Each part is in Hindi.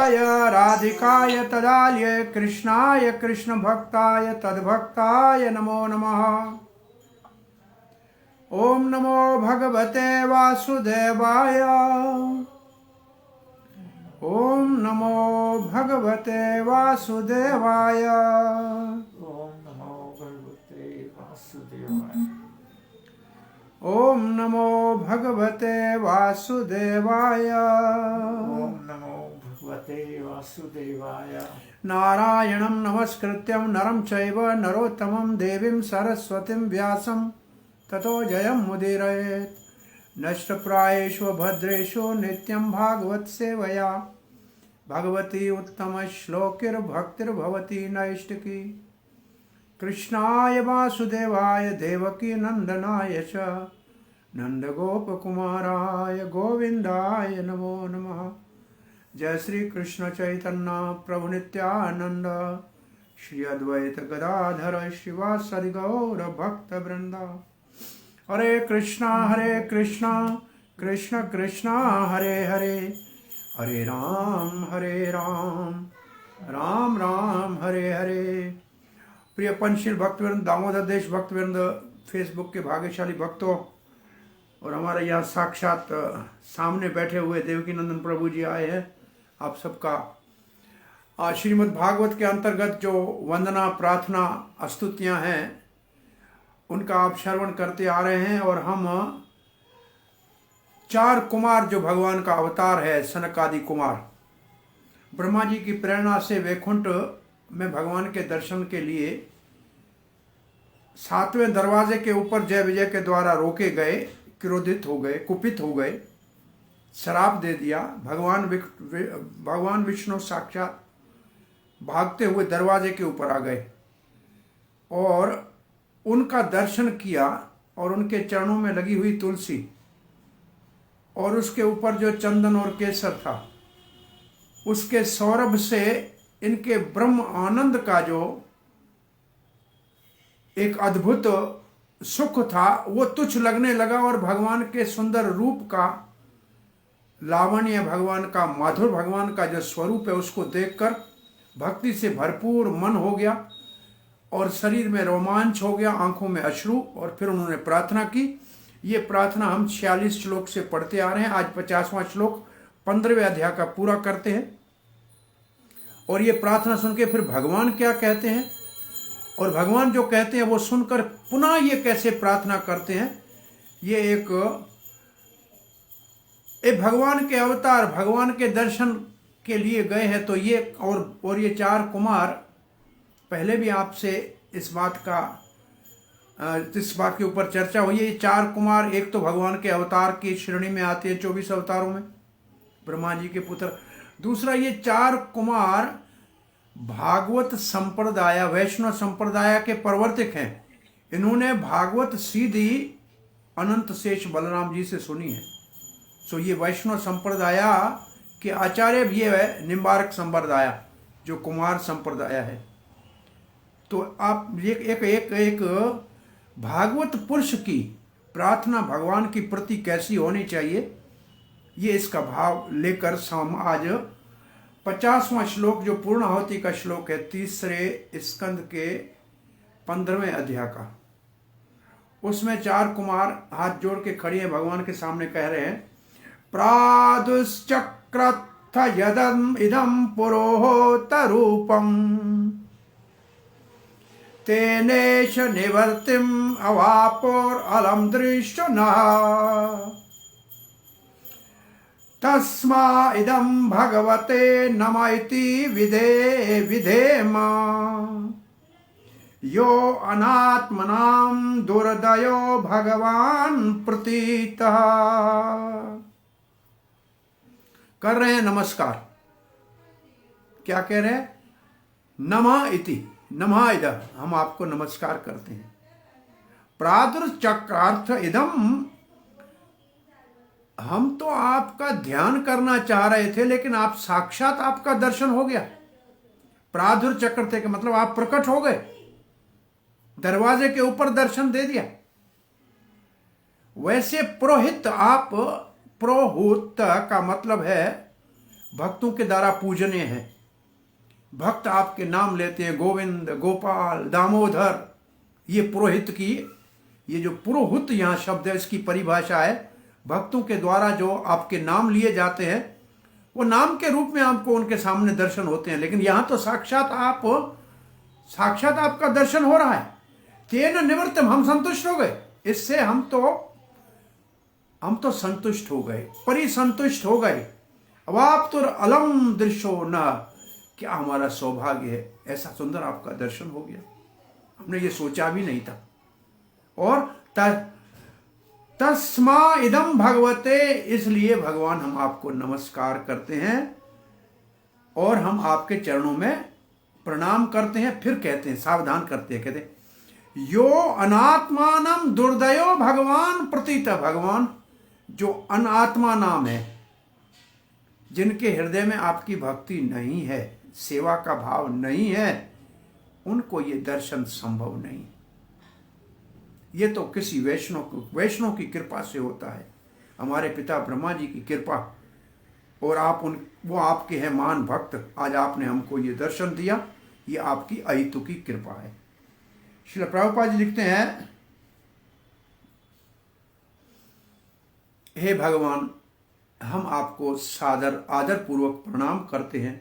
गोविन्दाय राधिकाय तदालये कृष्णाय कृष्णभक्ताय तद्भक्ताय नमो नमः। ओम नमो भगवते वासुदेवाय। ओम नमो भगवते वासुदेवाय। ओम नमो भगवते वासुदेवाय। ओम नमो भगवते वासुदेवाय। ओम नमो भगवते वासुदेवाय। नारायणं नमस्कृत्यं नरं चैव नरोत्तमं देवीं सरस्वतीं व्यासं ततो जयमुदीरयेत्। नष्टप्रायेषु भद्रेषु नित्यं भागवत सेवया भगवती उत्तमश्लोकिर्भक्तिर्भवती नैष्टिकी। कृष्णाय वासुदेवाय देवकी नंदनाय च नंदगोपकुमाराय गोविंदाय नमो नमः। जय श्री कृष्ण चैतन्य प्रभु नित्यानंद श्री अद्वैत गदाधर श्रीवासदि गौर भक्त वृंदा। हरे कृष्णा कृष्ण कृष्णा हरे हरे, हरे राम राम राम हरे हरे। प्रिय पंचशील भक्तवृंद, दामोदर देश भक्तवृंद, फेसबुक के भाग्यशाली भक्तों और हमारे यहाँ साक्षात सामने बैठे हुए देवकी नंदन प्रभु जी आए हैं। आप सबका श्रीमद् भागवत के अंतर्गत जो वंदना प्रार्थना स्तुतियाँ हैं उनका आप श्रवण करते आ रहे हैं। और हम 4 कुमार जो भगवान का अवतार है, सनक आदि कुमार, ब्रह्मा जी की प्रेरणा से वैकुंठ में भगवान के दर्शन के लिए 7वें दरवाजे के ऊपर जय विजय के द्वारा रोके गए, क्रोधित हो गए, कुपित हो गए, श्राप दे दिया। भगवान विष्णु साक्षात भागते हुए दरवाजे के ऊपर आ गए और उनका दर्शन किया और उनके चरणों में लगी हुई तुलसी और उसके ऊपर जो चंदन और केसर था उसके सौरभ से इनके ब्रह्म आनंद का जो एक अद्भुत सुख था वो तुच्छ लगने लगा। और भगवान के सुंदर रूप का लावण्य, भगवान का माधुर, भगवान का जो स्वरूप है उसको देखकर भक्ति से भरपूर मन हो गया और शरीर में रोमांच हो गया, आंखों में अश्रु। और फिर उन्होंने प्रार्थना की। ये प्रार्थना हम 46 श्लोक से पढ़ते आ रहे हैं। आज 50वां श्लोक 15वें अध्याय का पूरा करते हैं। और ये प्रार्थना सुन के फिर भगवान क्या कहते हैं और भगवान जो कहते हैं वो सुनकर पुनः ये कैसे प्रार्थना करते हैं। ये एक भगवान के अवतार, भगवान के दर्शन के लिए गए हैं। तो ये और ये 4 कुमार, पहले भी आपसे इस बात के ऊपर चर्चा हुई है। ये 4 कुमार एक तो भगवान के अवतार की श्रेणी में आते हैं 24 अवतारों में, ब्रह्मा जी के पुत्र। दूसरा, ये 4 कुमार भागवत संप्रदाय, वैष्णव संप्रदाय के प्रवर्तक हैं। इन्होंने भागवत सीधी अनंत शेष बलराम जी से सुनी है। सो ये वैष्णव संप्रदाय के आचार्य भी है, निम्बारक संप्रदाय जो कुमार संप्रदाय है। तो आप एक भागवत पुरुष की प्रार्थना भगवान की प्रति कैसी होनी चाहिए, ये इसका भाव लेकर हम आज 50वां श्लोक जो पूर्णाहुति का श्लोक है, 3 स्कंद के 15वें अध्याय का, उसमें 4 कुमार हाथ जोड़ के खड़े हैं, भगवान के सामने कह रहे हैं, प्रादुश्चक्रथ यदम इदम पुरोहोत रूपम तेनेश निवर्तिम अवापोर अलम दृश्य न तस्मा इदम भगवते नमः इति विधेम यो अनात्मनां दुर्दयो भगवान प्रतीतः। कर रहे हैं नमस्कार। क्या कह रहे हैं? नमः इति, नमः इदम, हम आपको नमस्कार करते हैं। प्रादुर्चक्रार्थ इदम, हम तो आपका ध्यान करना चाह रहे थे लेकिन आप साक्षात आपका दर्शन हो गया। प्रादुर्चक्र थे कि मतलब आप प्रकट हो गए, दरवाजे के ऊपर दर्शन दे दिया। वैसे पुरोहित, आप पुरोहित का मतलब है भक्तों के द्वारा पूजनीय है। भक्त आपके नाम लेते हैं, गोविंद, गोपाल, दामोदर। ये पुरोहित की, ये जो पुरोहित यहाँ शब्द है, इसकी परिभाषा है। भक्तों के द्वारा जो आपके नाम लिए जाते हैं, वो नाम के रूप में आपको उनके सामने दर्शन होते हैं। लेकिन यहाँ तो साक्षात आपका दर्शन हो रहा है। तेन निवृत्तम, हम संतुष्ट हो गए। इससे हम तो संतुष्ट हो गए, परिसंतुष्ट हो गए। अब आप तो अलम दृश्यो न, क्या हमारा सौभाग्य है, ऐसा सुंदर आपका दर्शन हो गया। हमने ये सोचा भी नहीं था। और तस्मा इदम भगवते, इसलिए भगवान हम आपको नमस्कार करते हैं और हम आपके चरणों में प्रणाम करते हैं। फिर कहते हैं, सावधान करते हैं, कहते हैं यो अनात्मानम दुर्दयो भगवान प्रतीत। भगवान जो अनात्मा नाम है, जिनके हृदय में आपकी भक्ति नहीं है, सेवा का भाव नहीं है, उनको ये दर्शन संभव नहीं। ये तो किसी वैष्णव की कृपा से होता है, हमारे पिता ब्रह्मा जी की कृपा। और वो आपके हैं महान भक्त। आज आपने हमको ये दर्शन दिया, ये आपकी अहेतुकी कृपा है। श्रील प्रभुपाद जी लिखते हैं, हे भगवान, हम आपको सादर आदर पूर्वक प्रणाम करते हैं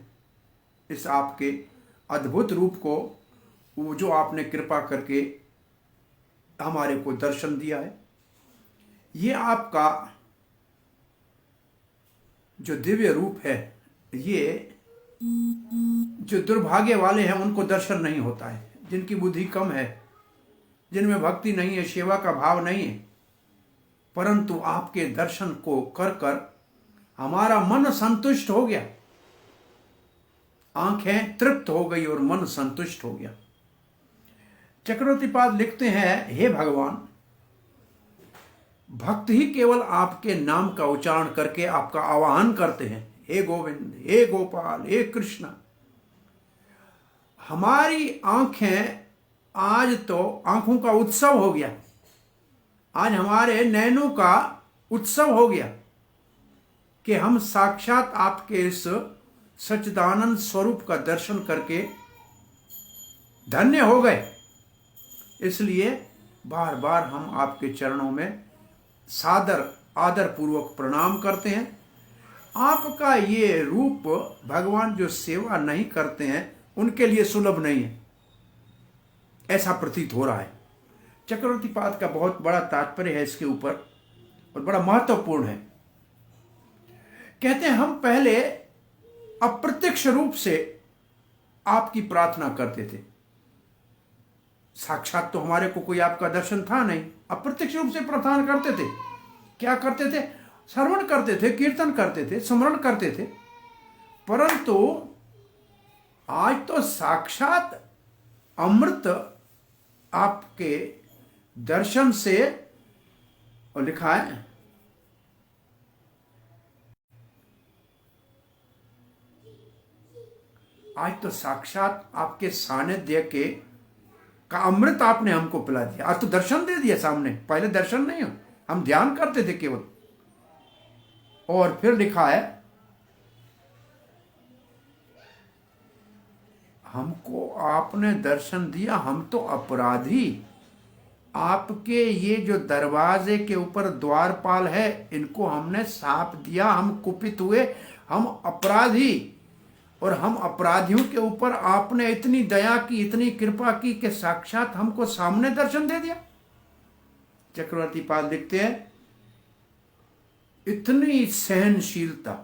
इस आपके अद्भुत रूप को, वो जो आपने कृपा करके हमारे को दर्शन दिया है। ये आपका जो दिव्य रूप है, ये जो दुर्भाग्य वाले हैं उनको दर्शन नहीं होता है, जिनकी बुद्धि कम है, जिनमें भक्ति नहीं है, सेवा का भाव नहीं है। परंतु आपके दर्शन को कर कर हमारा मन संतुष्ट हो गया, आंखें तृप्त हो गई और मन संतुष्ट हो गया। चक्रवर्ती पाद लिखते हैं, हे भगवान, भक्त ही केवल आपके नाम का उच्चारण करके आपका आवाहन करते हैं, हे गोविंद, हे गोपाल, हे कृष्ण। हमारी आंखें आज तो आंखों का उत्सव हो गया, आज हमारे नैनों का उत्सव हो गया कि हम साक्षात आपके इस सच्चिदानंद स्वरूप का दर्शन करके धन्य हो गए। इसलिए बार बार हम आपके चरणों में सादर आदर पूर्वक प्रणाम करते हैं। आपका ये रूप भगवान जो सेवा नहीं करते हैं उनके लिए सुलभ नहीं है, ऐसा प्रतीत हो रहा है। चक्रवर्ती पाद का बहुत बड़ा तात्पर्य है इसके ऊपर और बड़ा महत्वपूर्ण है। कहते हैं, हम पहले अप्रत्यक्ष रूप से आपकी प्रार्थना करते थे। साक्षात तो हमारे को कोई आपका दर्शन था नहीं, अप्रत्यक्ष रूप से प्रार्थना करते थे। क्या करते थे? श्रवण करते थे, कीर्तन करते थे, स्मरण करते थे। परंतु आज तो साक्षात अमृत आपके दर्शन से, और लिखा है, आज तो साक्षात आपके सानिध्य के का अमृत आपने हमको पिला दिया। आज तो दर्शन दे दिया सामने, पहले दर्शन नहीं हो, हम ध्यान करते थे केवल। और फिर लिखा है, हमको आपने दर्शन दिया, हम तो अपराधी, आपके ये जो दरवाजे के ऊपर द्वारपाल है इनको हमने साप दिया, हम कुपित हुए, हम अपराधी। और हम अपराधियों के ऊपर आपने इतनी दया की, इतनी कृपा की कि साक्षात हमको सामने दर्शन दे दिया। चक्रवर्ती पाल लिखते हैं, इतनी सहनशीलता,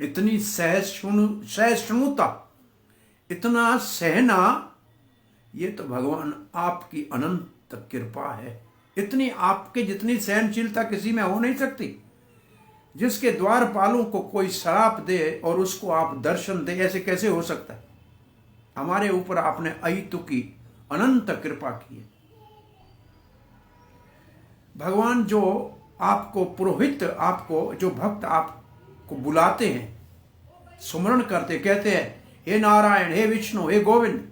इतनी सहिष्णुता, इतना सहना, ये तो भगवान आपकी अनंत कृपा है। इतनी आपके जितनी सहनशीलता किसी में हो नहीं सकती। जिसके द्वारपालों को कोई श्राप दे और उसको आप दर्शन दे, ऐसे कैसे हो सकता है? हमारे ऊपर आपने अहेतुकी अनंत कृपा की है। भगवान जो आपको पुरोहित, आपको जो भक्त आपको बुलाते हैं, सुमरण करते, कहते हैं, हे नारायण, हे विष्णु, हे गोविंद,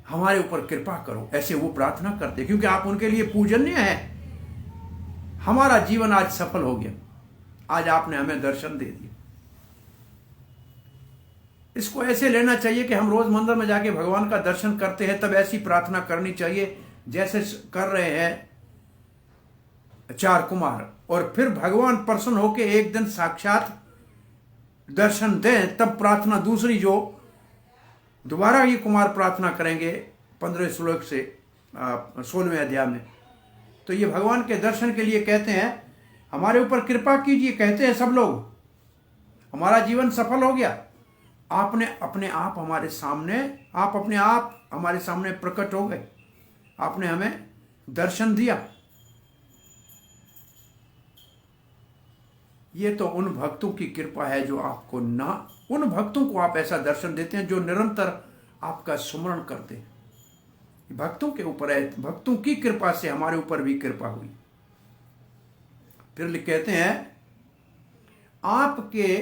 हमारे ऊपर कृपा करो, ऐसे वो प्रार्थना करते, क्योंकि आप उनके लिए पूजनीय हैं। हमारा जीवन आज सफल हो गया, आज आपने हमें दर्शन दे दिया। इसको ऐसे लेना चाहिए कि हम रोज मंदिर में जाके भगवान का दर्शन करते हैं, तब ऐसी प्रार्थना करनी चाहिए जैसे कर रहे हैं 4 कुमार, और फिर भगवान प्रसन्न होके एक दिन साक्षात दर्शन दें, तब प्रार्थना दूसरी जो दोबारा ये कुमार प्रार्थना करेंगे 15 श्लोक से 16वें अध्याय में। तो ये भगवान के दर्शन के लिए कहते हैं, हमारे ऊपर कृपा कीजिए, कहते हैं सब लोग, हमारा जीवन सफल हो गया, आपने अपने आप हमारे सामने, आप अपने आप हमारे सामने प्रकट हो गए, आपने हमें दर्शन दिया। ये तो उन भक्तों की कृपा है जो आपको ना, उन भक्तों को आप ऐसा दर्शन देते हैं जो निरंतर आपका स्मरण करते हैं। भक्तों के ऊपर है, भक्तों की कृपा से हमारे ऊपर भी कृपा हुई। फिर कहते हैं, आपके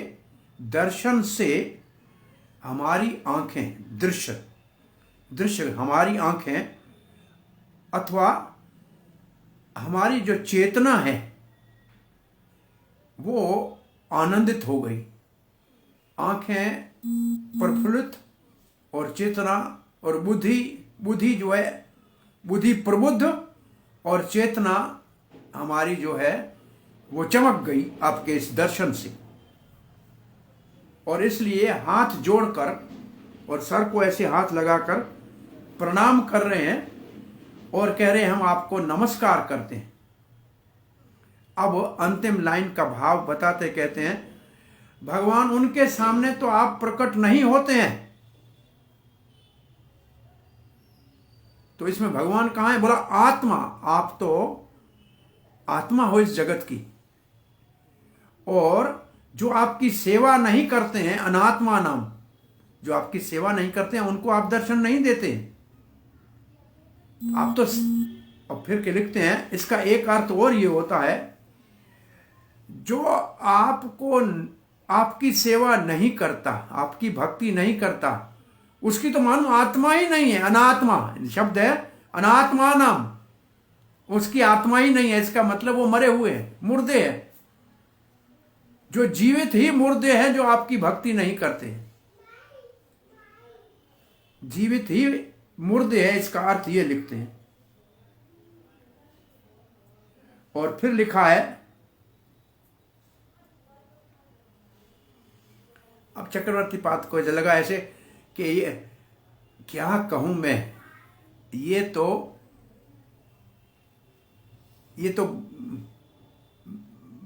दर्शन से हमारी आंखें, दृश्य हमारी आंखें अथवा हमारी जो चेतना है वो आनंदित हो गई। आंखें प्रफुल्लित और चेतना और बुद्धि जो है, बुद्धि प्रबुद्ध और चेतना हमारी जो है वो चमक गई आपके इस दर्शन से। और इसलिए हाथ जोड़कर और सर को ऐसे हाथ लगाकर प्रणाम कर रहे हैं और कह रहे हैं हम आपको नमस्कार करते हैं। अब अंतिम लाइन का भाव बताते कहते हैं, भगवान उनके सामने तो आप प्रकट नहीं होते हैं। तो इसमें भगवान कहां है? बोला आत्मा, आप तो आत्मा हो इस जगत की, और जो आपकी सेवा नहीं करते हैं, अनात्मा नाम, जो आपकी सेवा नहीं करते हैं उनको आप दर्शन नहीं देते आप तो। और फिर के लिखते हैं, इसका एक अर्थ और ये होता है, जो आपको, आपकी सेवा नहीं करता, आपकी भक्ति नहीं करता, उसकी तो मानो आत्मा ही नहीं है। अनात्मा शब्द है, अनात्मा नाम, उसकी आत्मा ही नहीं है। इसका मतलब वो मरे हुए हैं, मुर्दे हैं। जो जीवित ही मुर्दे हैं जो आपकी भक्ति नहीं करते, जीवित ही मुर्दे हैं, इसका अर्थ ये लिखते हैं। और फिर लिखा है, अब चक्रवर्ती पाद को लगा ऐसे कि ये क्या कहूं मैं, ये तो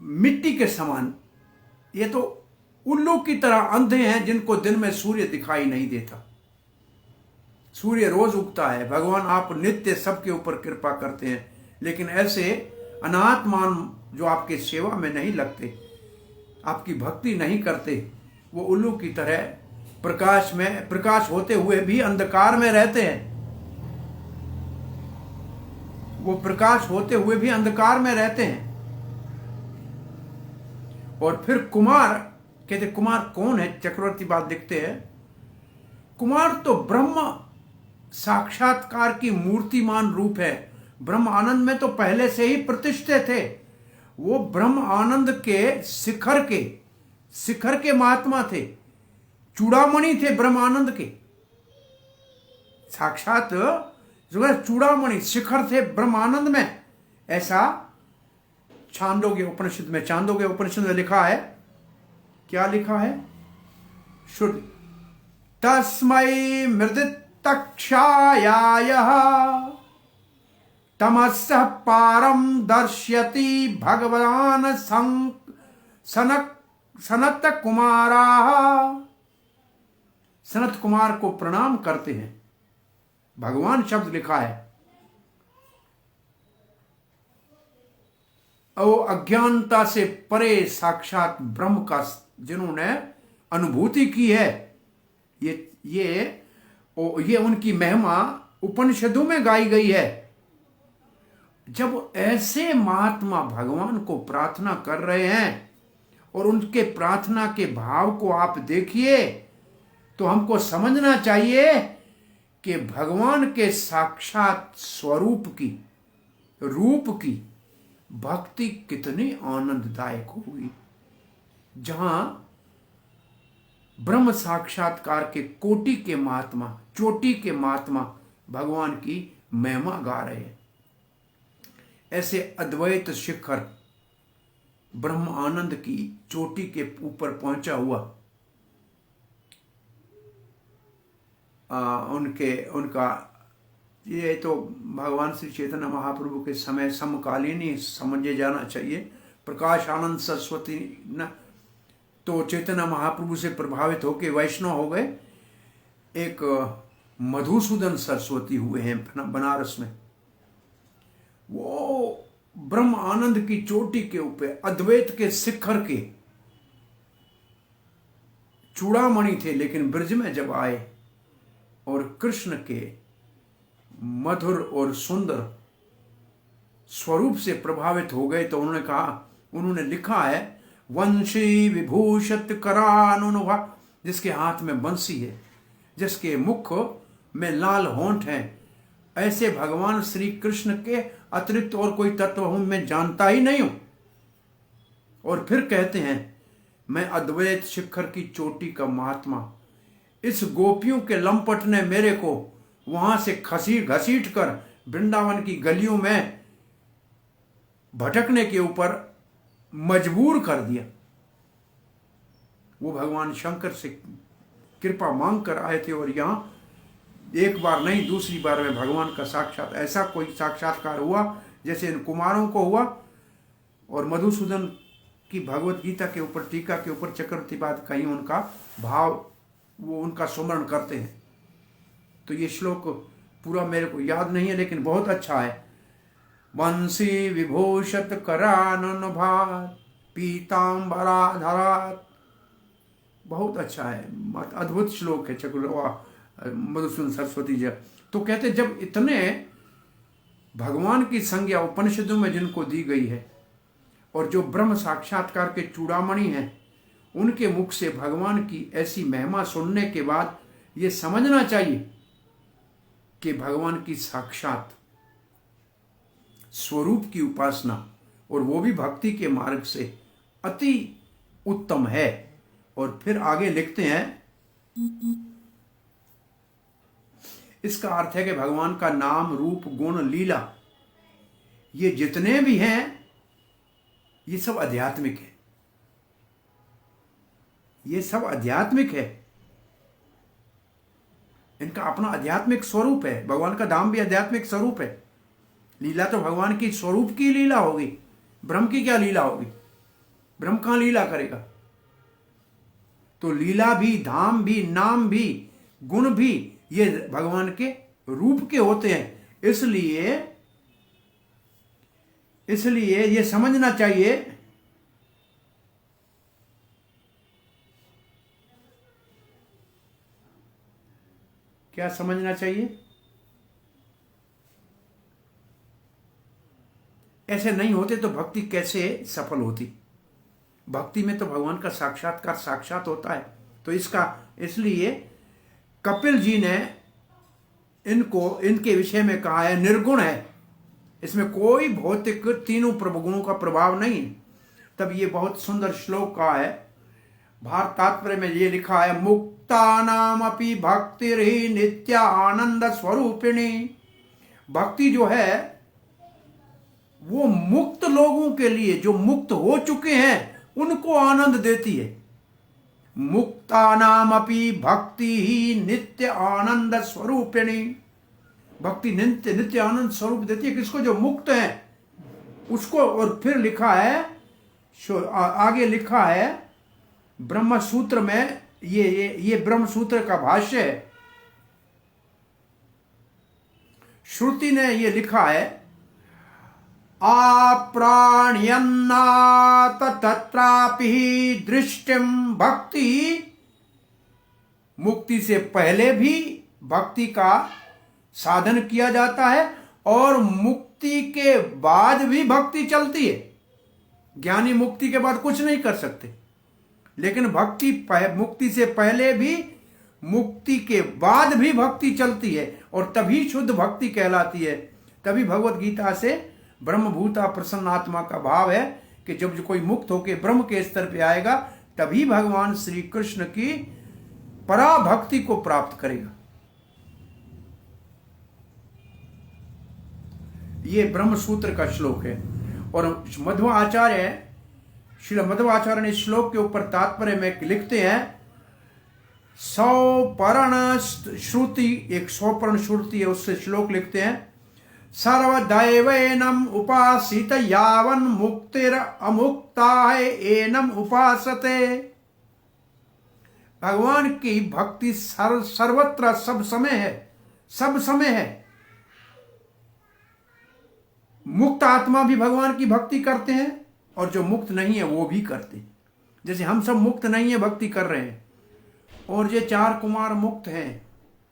मिट्टी के समान, ये तो उल्लू की तरह अंधे हैं जिनको दिन में सूर्य दिखाई नहीं देता। सूर्य रोज उगता है, भगवान आप नित्य सबके ऊपर कृपा करते हैं, लेकिन ऐसे अनात्मान जो आपके सेवा में नहीं लगते, आपकी भक्ति नहीं करते, वो उल्लू की तरह प्रकाश होते हुए भी अंधकार में रहते हैं। वो प्रकाश होते हुए भी अंधकार में रहते हैं। और फिर कुमार कहते, कुमार कौन है? चक्रवर्ती बात लिखते हैं, कुमार तो ब्रह्म साक्षात्कार की मूर्तिमान रूप है। ब्रह्म आनंद में तो पहले से ही प्रतिष्ठित थे। वो ब्रह्म आनंद के शिखर के महात्मा थे, चूड़ामणि थे ब्रह्म आनंद के, साक्षात जो है चूड़ामणि शिखर थे ब्रह्मानंद में। ऐसा छांदोग्य उपनिषद में लिखा है। क्या लिखा है? शुद्ध तस्मै मृदितक्षायायः तमस्सः पारम दर्श्यति भगवान सनत कुमार को प्रणाम करते हैं। भगवान शब्द लिखा है। वो अज्ञानता से परे साक्षात ब्रह्म का जिन्होंने अनुभूति की है, ये उनकी महिमा उपनिषदों में गाई गई है। जब ऐसे महात्मा भगवान को प्रार्थना कर रहे हैं और उनके प्रार्थना के भाव को आप देखिए, तो हमको समझना चाहिए कि भगवान के साक्षात स्वरूप की, रूप की भक्ति कितनी आनंददायक होगी। जहां ब्रह्म साक्षात्कार के कोटि के महात्मा, चोटी के महात्मा भगवान की महिमा गा रहे हैं। ऐसे अद्वैत शिखर ब्रह्म आनंद की चोटी के ऊपर पहुंचा हुआ उनका ये तो भगवान श्री चैतन्य महाप्रभु के समय समकालीन ही समझे जाना चाहिए। प्रकाश आनंद सरस्वती न तो चैतन्य महाप्रभु से प्रभावित होकर वैष्णव हो गए। एक मधुसूदन सरस्वती हुए हैं बनारस में। वो ब्रह्म आनंद की चोटी के ऊपर अद्वैत के शिखर के चूड़ामणि थे, लेकिन ब्रज में जब आए और कृष्ण के मधुर और सुंदर स्वरूप से प्रभावित हो गए तो उन्होंने लिखा है, वंशी विभूषित करानुभा, जिसके हाथ में बंसी है, जिसके मुख में लाल होंठ है, ऐसे भगवान श्री कृष्ण के अतिरिक्त और कोई तत्व हूं मैं जानता ही नहीं हूं। और फिर कहते हैं, मैं अद्वैत शिखर की चोटी का महात्मा, इस गोपियों के लंपट ने मेरे को वहां से घसीट कर वृंदावन की गलियों में भटकने के ऊपर मजबूर कर दिया। वो भगवान शंकर से कृपा मांग कर आए थे और यहां एक बार नहीं दूसरी बार में भगवान का ऐसा कोई साक्षात्कार हुआ जैसे इन कुमारों को हुआ। और मधुसूदन की भगवत गीता के ऊपर टीका के ऊपर चक्रवर्ती बात कहीं उनका भाव वो उनका स्मरण करते हैं। तो ये श्लोक पूरा मेरे को याद नहीं है लेकिन बहुत अच्छा है। वंशी विभूषित करानुभात पीतांबराधरात, बहुत अच्छा है, अद्भुत श्लोक है मधुसूदन सरस्वती जी। तो कहते जब इतने भगवान की संज्ञा उपनिषदों में जिनको दी गई है और जो ब्रह्म साक्षात्कार के चूड़ामणि हैं उनके मुख से भगवान की ऐसी महिमा सुनने के बाद ये समझना चाहिए कि भगवान की साक्षात स्वरूप की उपासना और वो भी भक्ति के मार्ग से अति उत्तम है। और फिर आगे लिखते हैं, इसका अर्थ है कि भगवान का नाम रूप गुण लीला ये जितने भी हैं ये सब आध्यात्मिक है, ये सब आध्यात्मिक है, इनका अपना आध्यात्मिक स्वरूप है। भगवान का धाम भी आध्यात्मिक स्वरूप है। लीला तो भगवान की स्वरूप की लीला होगी, ब्रह्म की क्या लीला होगी? ब्रह्म कहां लीला करेगा? तो लीला भी, धाम भी, नाम भी, गुण भी ये भगवान के रूप के होते हैं। इसलिए ये समझना चाहिए क्या समझना चाहिए? ऐसे नहीं होते तो भक्ति कैसे सफल होती? भक्ति में तो भगवान का साक्षात्कार साक्षात होता है। तो इसलिए कपिल जी ने इनके विषय में कहा है निर्गुण है, इसमें कोई भौतिक तीनों प्रभुगुणों का प्रभाव नहीं है। तब ये बहुत सुंदर श्लोक का है, भारत तात्पर्य में ये लिखा है, मुक्तानामपि भक्तिर्हि नित्य आनंद स्वरूपिणी। भक्ति जो है वो मुक्त लोगों के लिए, जो मुक्त हो चुके हैं उनको आनंद देती है। मुक्तानामपि भक्ति ही नित्य आनंद स्वरूपिणी। भक्ति नित्य आनंद स्वरूप देती है किसको? जो मुक्त है उसको। और फिर लिखा है, आगे लिखा है ब्रह्म सूत्र में, ये ब्रह्म सूत्र का भाष्य है। श्रुति ने ये लिखा है, आप्राण्यन्नात तत्रापि दृष्टिम भक्ति। मुक्ति से पहले भी भक्ति का साधन किया जाता है और मुक्ति के बाद भी भक्ति चलती है। ज्ञानी मुक्ति के बाद कुछ नहीं कर सकते, लेकिन मुक्ति से पहले भी, मुक्ति के बाद भी भक्ति चलती है और तभी शुद्ध भक्ति कहलाती है। तभी भगवत गीता से ब्रह्मभूता प्रसन्न आत्मा का भाव है कि जब कोई मुक्त होकर ब्रह्म के स्तर पे आएगा तभी भगवान श्री कृष्ण की पराभक्ति को प्राप्त करेगा। ये ब्रह्म सूत्र का श्लोक है। और मध्वाचार्य, श्री मध्वाचार्य ने इस श्लोक के ऊपर तात्पर्य में लिखते हैं, 100 पर्ण श्रुति, एक 100 पर्ण श्रुति है, उससे श्लोक लिखते हैं, सर्वदैवेनम उपासित यावन मुक्तिर अमुक्ताय एनम उपासते। भगवान की भक्ति सर्वत्र सब समय है, सब समय है। मुक्त आत्मा भी भगवान की भक्ति करते हैं और जो मुक्त नहीं है वो भी करते हैं। जैसे हम सब मुक्त नहीं है, भक्ति कर रहे हैं, और ये 4 कुमार मुक्त हैं,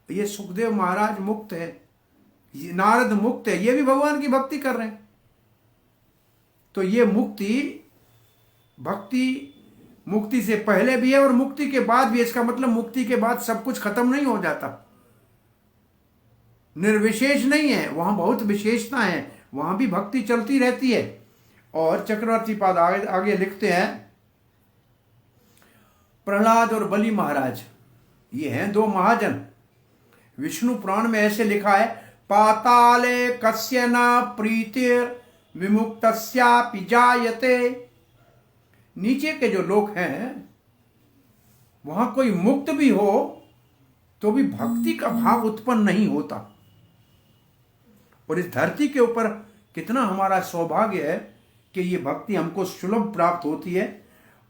ये सुखदेव महाराज मुक्त है, ये नारद मुक्त है, ये भी भगवान की भक्ति कर रहे हैं। तो ये मुक्ति, भक्ति मुक्ति से पहले भी है और मुक्ति के बाद भी। इसका मतलब मुक्ति के बाद सब कुछ खत्म नहीं हो जाता, निर्विशेष नहीं है, वहां बहुत विशेषता है, वहां भी भक्ति चलती रहती है। और चक्रवर्ती पाद आगे लिखते हैं, प्रहलाद और बलि महाराज, ये हैं 2 महाजन। विष्णु पुराण में ऐसे लिखा है, पाताले कस्य न प्रीतिर विमुक्तस्यापि जायते। नीचे के जो लोग हैं वहां कोई मुक्त भी हो तो भी भक्ति का भाव उत्पन्न नहीं होता। और इस धरती के ऊपर कितना हमारा सौभाग्य है कि ये भक्ति हमको सुलभ प्राप्त होती है।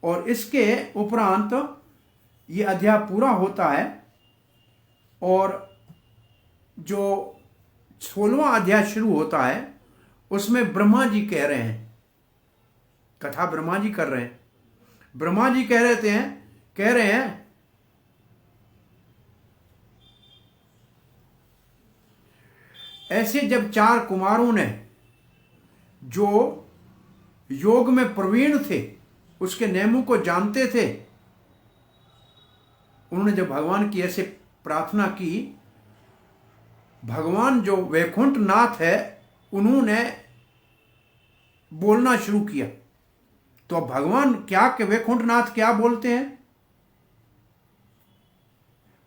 और इसके उपरांत ये अध्याय पूरा होता है और जो 16वां अध्याय शुरू होता है उसमें ब्रह्मा जी कह रहे हैं, कथा ब्रह्मा जी कर रहे हैं। ब्रह्मा जी कह रहे हैं ऐसे जब 4 कुमारों ने जो योग में प्रवीण थे, उसके नियमों को जानते थे, उन्होंने जब भगवान की ऐसे प्रार्थना की, भगवान जो वैकुंठ नाथ है उन्होंने बोलना शुरू किया। तो अब भगवान क्या के वैकुंठ नाथ क्या बोलते हैं?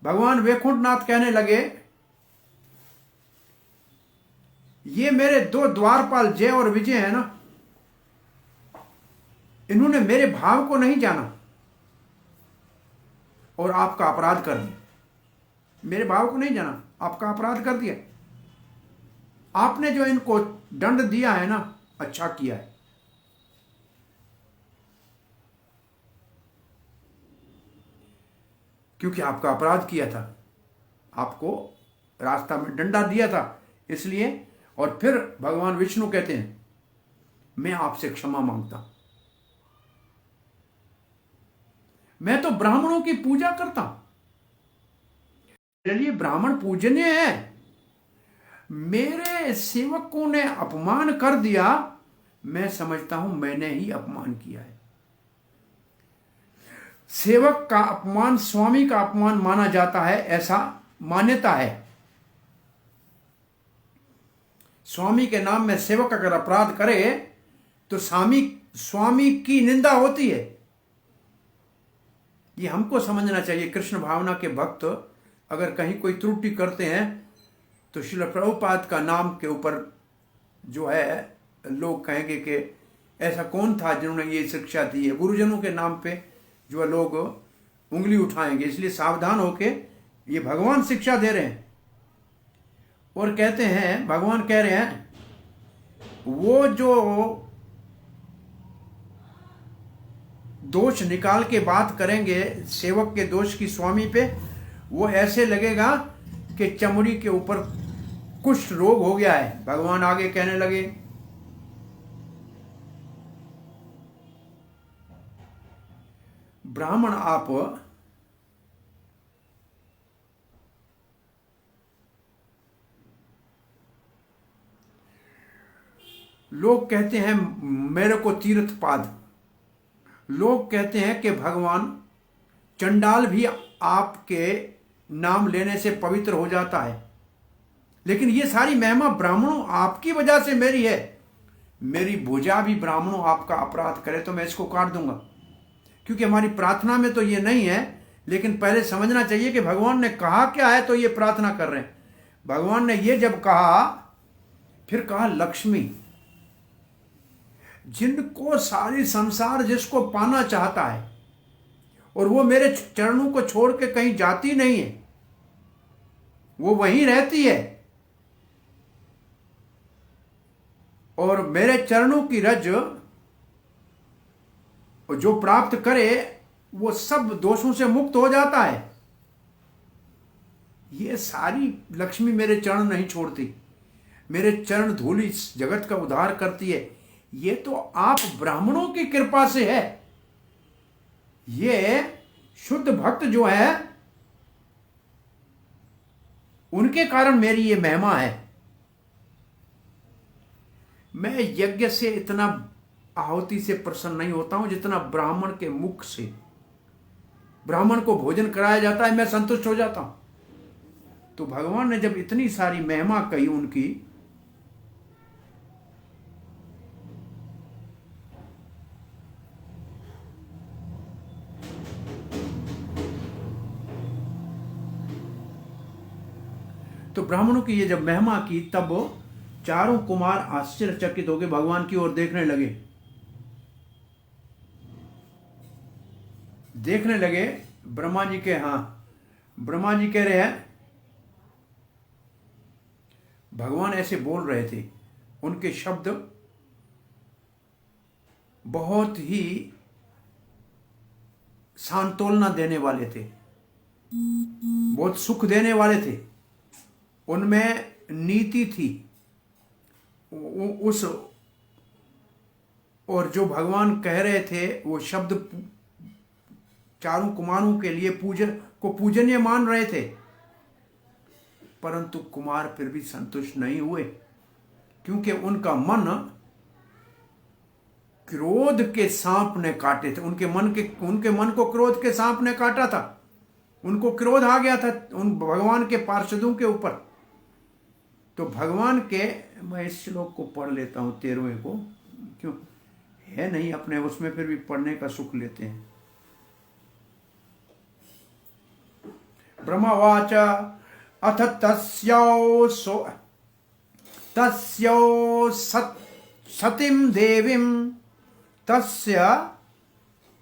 भगवान वैकुंठ नाथ कहने लगे, ये मेरे 2 द्वारपाल जय और विजय है ना, इन्होंने मेरे भाव को नहीं जाना और आपका अपराध कर दिया। मेरे भाव को नहीं जाना, आपका अपराध कर दिया। आपने जो इनको दंड दिया है ना, अच्छा किया है। क्योंकि आपका अपराध किया था, आपको रास्ता में डंडा दिया था, इसलिए। और फिर भगवान विष्णु कहते हैं, मैं आपसे क्षमा मांगता हूं, मैं तो ब्राह्मणों की पूजा करता हूं, मेरे लिए ब्राह्मण पूजनीय है। मेरे सेवकों ने अपमान कर दिया, मैं समझता हूं मैंने ही अपमान किया है। सेवक का अपमान स्वामी का अपमान माना जाता है, ऐसा मान्यता है। स्वामी के नाम में सेवक अगर अपराध करे तो स्वामी की निंदा होती है। ये हमको समझना चाहिए। कृष्ण भावना के भक्त अगर कहीं कोई त्रुटि करते हैं तो श्रील प्रभुपाद का नाम के ऊपर जो है लोग कहेंगे कि ऐसा कौन था जिन्होंने ये शिक्षा दी है। गुरुजनों के नाम पे जो है लोग उंगली उठाएंगे, इसलिए सावधान होके, ये भगवान शिक्षा दे रहे हैं। और कहते हैं, भगवान कह रहे हैं, वो जो दोष निकाल के बात करेंगे सेवक के दोष की स्वामी पे, वो ऐसे लगेगा कि चमड़ी के ऊपर कुष्ठ रोग हो गया है। भगवान आगे कहने लगे, ब्राह्मण आप लोग कहते हैं मेरे को तीर्थ पाद, लोग कहते हैं कि भगवान चंडाल भी आपके नाम लेने से पवित्र हो जाता है, लेकिन ये सारी महिमा ब्राह्मणों आपकी वजह से मेरी है। मेरी भुजा भी ब्राह्मणों आपका अपराध करे तो मैं इसको काट दूंगा, क्योंकि हमारी प्रार्थना में तो ये नहीं है लेकिन पहले समझना चाहिए कि भगवान ने कहा क्या है तो ये प्रार्थना कर रहे हैं। भगवान ने ये जब कहा, फिर कहा लक्ष्मी, जिनको सारी संसार जिसको पाना चाहता है और वो मेरे चरणों को छोड़ के कहीं जाती नहीं है, वो वहीं रहती है और मेरे चरणों की रज जो प्राप्त करे वो सब दोषों से मुक्त हो जाता है। ये सारी लक्ष्मी मेरे चरण नहीं छोड़ती, मेरे चरण धूलि इस जगत का उद्धार करती है। ये तो आप ब्राह्मणों की कृपा से है। ये शुद्ध भक्त जो है उनके कारण मेरी ये महिमा है। मैं यज्ञ से इतना आहुति से प्रसन्न नहीं होता हूं जितना ब्राह्मण के मुख से, ब्राह्मण को भोजन कराया जाता है, मैं संतुष्ट हो जाता हूं। तो भगवान ने जब इतनी सारी महिमा कही उनकी, तो ब्राह्मणों की ये जब महिमा की, तब चारों कुमार आश्चर्यचकित होकर भगवान की ओर देखने लगे। ब्रह्मा जी के, ब्रह्मा जी कह रहे हैं, भगवान ऐसे बोल रहे थे, उनके शब्द बहुत ही सांत्वना देने वाले थे, बहुत सुख देने वाले थे, उनमें नीति थी। उस और जो भगवान कह रहे थे वो शब्द चारों कुमारों के लिए पूजनीय मान रहे थे। परंतु कुमार फिर भी संतुष्ट नहीं हुए, क्योंकि उनका मन क्रोध के सांप ने काटे थे। उनके मन को क्रोध के सांप ने काटा था। उनको क्रोध आ गया था उन भगवान के पार्षदों के ऊपर। तो भगवान के, मैं इस श्लोक को पढ़ लेता हूं 13वें को, क्यों है नहीं अपने उसमें, फिर भी पढ़ने का सुख लेते हैं। ब्रह्मवाच अथ तस्यो सतीं देवीं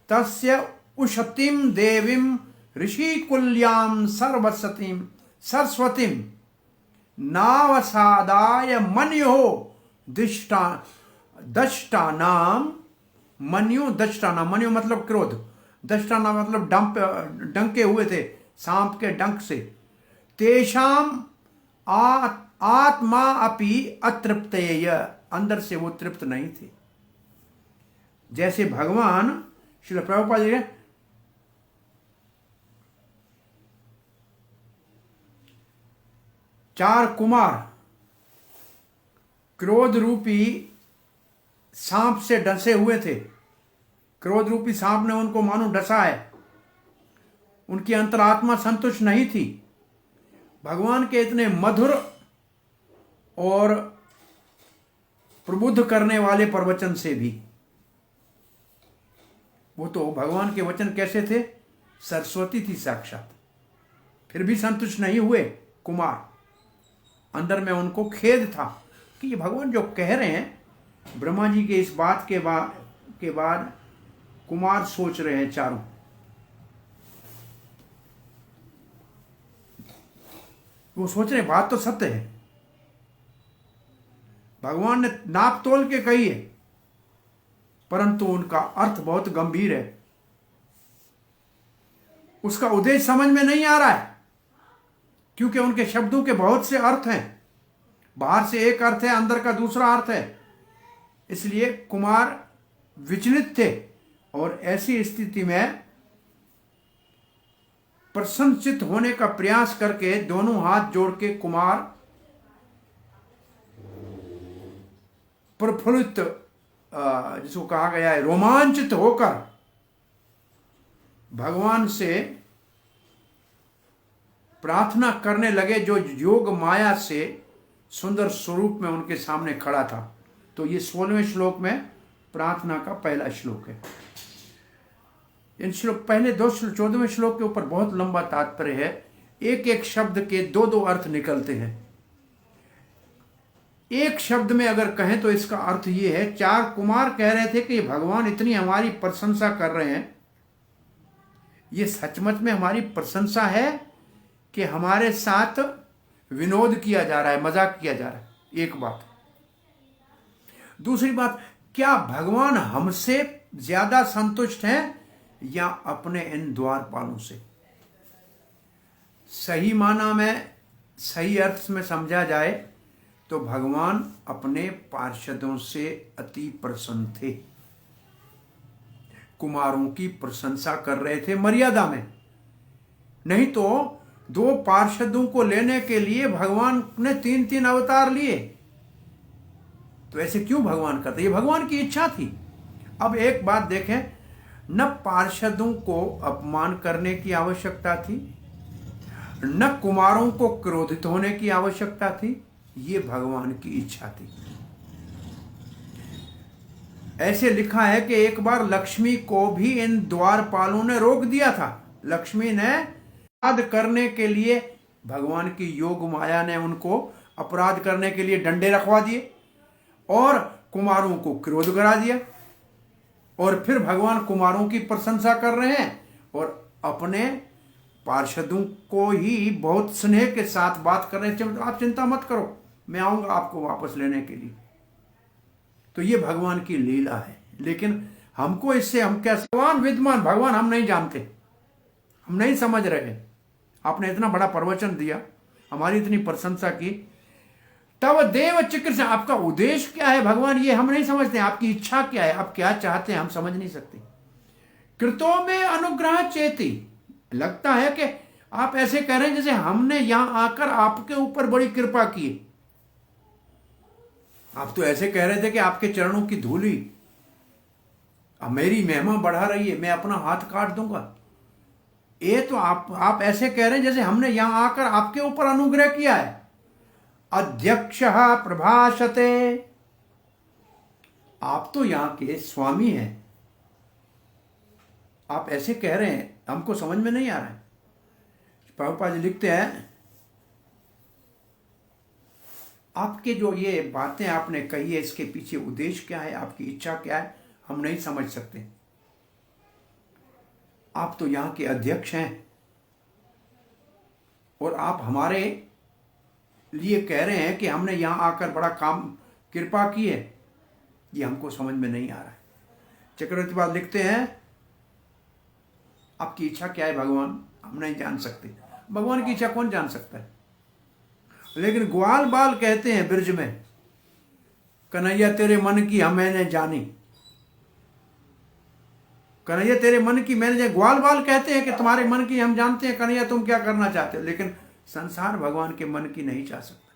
तस्य उशतीं देवीं ऋषिकुल्यां सरस्वतीं नावसादाय मन्यो दष्टानाम। मन्यो मतलब क्रोध, दष्टाना मतलब डंके हुए थे सांप के डंक से। तेषाम आत्मा अपि अतृप्तेय, अंदर से वो तृप्त नहीं थे। जैसे भगवान श्रील प्रभुपाद जी चार कुमार क्रोध रूपी सांप से डसे हुए थे। क्रोध रूपी सांप ने उनको मानो डसा है। उनकी अंतरात्मा संतुष्ट नहीं थी भगवान के इतने मधुर और प्रबुद्ध करने वाले प्रवचन से भी। वो तो भगवान के वचन कैसे थे, सरस्वती थी साक्षात, फिर भी संतुष्ट नहीं हुए कुमार। अंदर में उनको खेद था कि ये भगवान जो कह रहे हैं। ब्रह्मा जी के इस बात के बाद कुमार सोच रहे हैं चारों, वो सोच रहे बात तो सत्य है, भगवान ने नाप तोल के कही है, परंतु उनका अर्थ बहुत गंभीर है। उसका उद्देश्य समझ में नहीं आ रहा है, क्योंकि उनके शब्दों के बहुत से अर्थ हैं। बाहर से एक अर्थ है, अंदर का दूसरा अर्थ है। इसलिए कुमार विचलित थे और ऐसी स्थिति में प्रसन्नचित्त होने का प्रयास करके दोनों हाथ जोड़ के कुमार प्रफुल्लित, जिसको कहा गया है रोमांचित होकर भगवान से प्रार्थना करने लगे, जो योग माया से सुंदर स्वरूप में उनके सामने खड़ा था। तो ये 16वें श्लोक में प्रार्थना का पहला श्लोक है। इन श्लोक पहले 14वें श्लोक के ऊपर बहुत लंबा तात्पर्य है। एक एक शब्द के दो दो अर्थ निकलते हैं। एक शब्द में अगर कहें तो इसका अर्थ ये है, चार कुमार कह रहे थे कि भगवान इतनी हमारी प्रशंसा कर रहे हैं, ये सचमुच में हमारी प्रशंसा है कि हमारे साथ विनोद किया जा रहा है, मजाक किया जा रहा है। एक बात। दूसरी बात, क्या भगवान हमसे ज्यादा संतुष्ट हैं या अपने इन द्वारपालों से? सही माना में, सही अर्थ में समझा जाए तो भगवान अपने पार्षदों से अति प्रसन्न थे, कुमारों की प्रशंसा कर रहे थे मर्यादा में। नहीं तो दो पार्षदों को लेने के लिए भगवान ने 3-3 अवतार लिए, तो ऐसे क्यों भगवान करते? ये भगवान की इच्छा थी। अब एक बात देखें, न पार्षदों को अपमान करने की आवश्यकता थी, न कुमारों को क्रोधित होने की आवश्यकता थी, ये भगवान की इच्छा थी। ऐसे लिखा है कि एक बार लक्ष्मी को भी इन द्वारपालों ने रोक दिया था। लक्ष्मी ने अपराध करने के लिए, भगवान की योग माया ने उनको अपराध करने के लिए डंडे रखवा दिए और कुमारों को क्रोध करा दिया, और फिर भगवान कुमारों की प्रशंसा कर रहे हैं और अपने पार्षदों को ही बहुत स्नेह के साथ बात कर रहे हैं, आप चिंता मत करो, मैं आऊंगा आपको वापस लेने के लिए। तो ये भगवान की लीला है। लेकिन हमको इससे हम क्या, भगवान विद्वान, भगवान हम नहीं जानते, हम नहीं समझ रहे। आपने इतना बड़ा प्रवचन दिया, हमारी इतनी प्रशंसा की, तब देव चिकित्सा, आपका उद्देश्य क्या है भगवान, ये हम नहीं समझते। आपकी इच्छा क्या है, आप क्या चाहते हैं, हम समझ नहीं सकते। कृतो में अनुग्रह चेती, लगता है कि आप ऐसे कह रहे हैं जैसे हमने यहां आकर आपके ऊपर बड़ी कृपा की। आप तो ऐसे कह रहे थे कि आपके चरणों की धूली अब मेरी महिमा बढ़ा रही है, मैं अपना हाथ काट दूंगा। ये तो आप ऐसे कह रहे हैं जैसे हमने यहां आकर आपके ऊपर अनुग्रह किया है। अध्यक्षः प्रभाषते, आप तो यहां के स्वामी हैं, आप ऐसे कह रहे हैं, हमको समझ में नहीं आ रहा है। प्रभुपाद जी लिखते हैं, आपके जो ये बातें आपने कही है, इसके पीछे उद्देश्य क्या है, आपकी इच्छा क्या है, हम नहीं समझ सकते। आप तो यहां के अध्यक्ष हैं और आप हमारे लिए कह रहे हैं कि हमने यहां आकर बड़ा काम कृपा की है, ये हमको समझ में नहीं आ रहा है। चक्रवर्ती बात लिखते हैं, आपकी इच्छा क्या है भगवान, हम नहीं जान सकते। भगवान की इच्छा कौन जान सकता है? लेकिन ग्वाल बाल कहते हैं ब्रज में, कन्हैया तेरे मन की हम मैंने जानी, कन्हैया तेरे मन की मैंने जानी। ग्वाल बाल कहते हैं कि तुम्हारे मन की हम जानते हैं कन्हैया, तुम क्या करना चाहते हो। लेकिन संसार भगवान के मन की नहीं चाह सकता।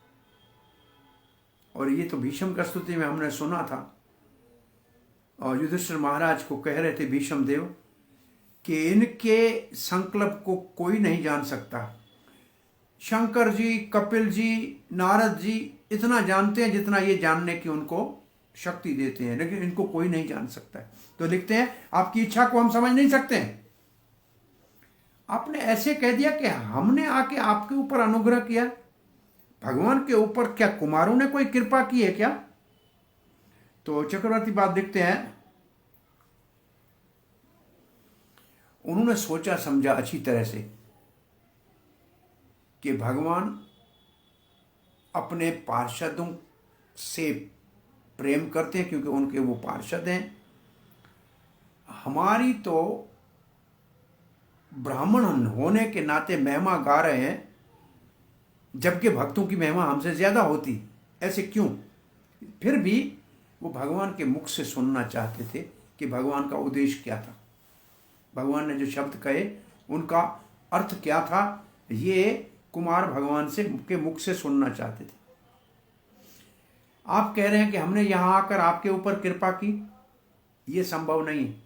और ये तो भीष्म की स्तुति में हमने सुना था, और युधिष्ठिर महाराज को कह रहे थे भीष्म देव कि इनके संकल्प को कोई नहीं जान सकता। शंकर जी, कपिल जी, नारद जी इतना जानते हैं जितना ये जानने की उनको शक्ति देते हैं, लेकिन इनको कोई नहीं जान सकता है। तो लिखते हैं, आपकी इच्छा को हम समझ नहीं सकते हैं। आपने ऐसे कह दिया कि हमने आके आपके ऊपर अनुग्रह किया। भगवान के ऊपर क्या कुमारों ने कोई कृपा की है क्या? तो चक्रवर्ती बात लिखते हैं, उन्होंने सोचा समझा अच्छी तरह से कि भगवान अपने पार्षदों से प्रेम करते हैं क्योंकि उनके वो पार्षद हैं। हमारी तो ब्राह्मण होने के नाते महिमा गा रहे हैं, जबकि भक्तों की महिमा हमसे ज्यादा होती। ऐसे क्यों? फिर भी वो भगवान के मुख से सुनना चाहते थे कि भगवान का उद्देश्य क्या था, भगवान ने जो शब्द कहे उनका अर्थ क्या था। ये कुमार भगवान से के मुख से सुनना चाहते थे। आप कह रहे हैं कि हमने यहां आकर आपके ऊपर कृपा की, ये संभव नहीं है।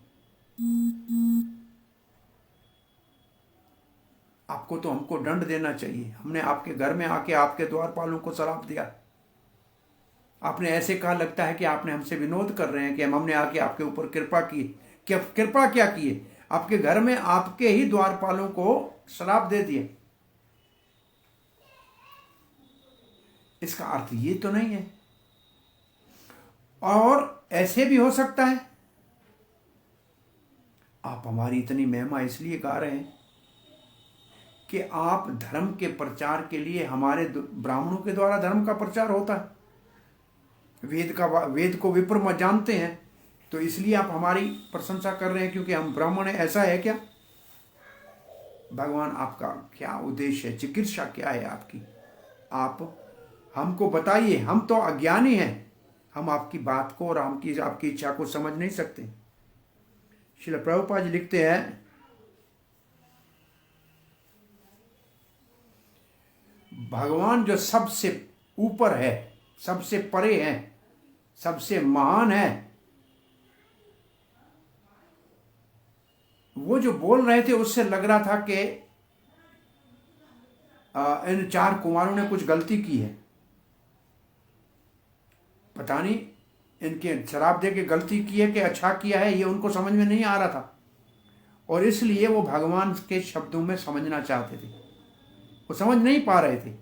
आपको तो हमको दंड देना चाहिए। हमने आपके घर में आके आपके द्वारपालों को श्राप दिया। आपने ऐसे कहा, लगता है कि आपने हमसे विनोद कर रहे हैं कि हमने आके आपके ऊपर कृपा की। क्या कृपा क्या की है? आपके घर में आपके ही द्वारपालों को श्राप दे दिए। इसका अर्थ ये तो नहीं है। और ऐसे भी हो सकता है, आप हमारी इतनी महिमा इसलिए गा रहे हैं कि आप धर्म के प्रचार के लिए, हमारे ब्राह्मणों के द्वारा धर्म का प्रचार होता है, वेद को विप्र जानते हैं, तो इसलिए आप हमारी प्रशंसा कर रहे हैं क्योंकि हम ब्राह्मण हैं, ऐसा है क्या? भगवान आपका क्या उद्देश्य है? चिकित्सा क्या है आपकी? आप हमको बताइए। हम तो अज्ञानी हैं, हम आपकी बात को और आपकी इच्छा को समझ नहीं सकते। श्रील प्रभुपाद जी लिखते हैं, भगवान जो सबसे ऊपर है, सबसे परे है, सबसे महान है, वो जो बोल रहे थे उससे लग रहा था कि इन 4 कुमारों ने कुछ गलती की है। पता नहीं इनके शराब दे के गलती की है कि अच्छा किया है, ये उनको समझ में नहीं आ रहा था, और इसलिए वो भगवान के शब्दों में समझना चाहते थे, वो समझ नहीं पा रहे थे।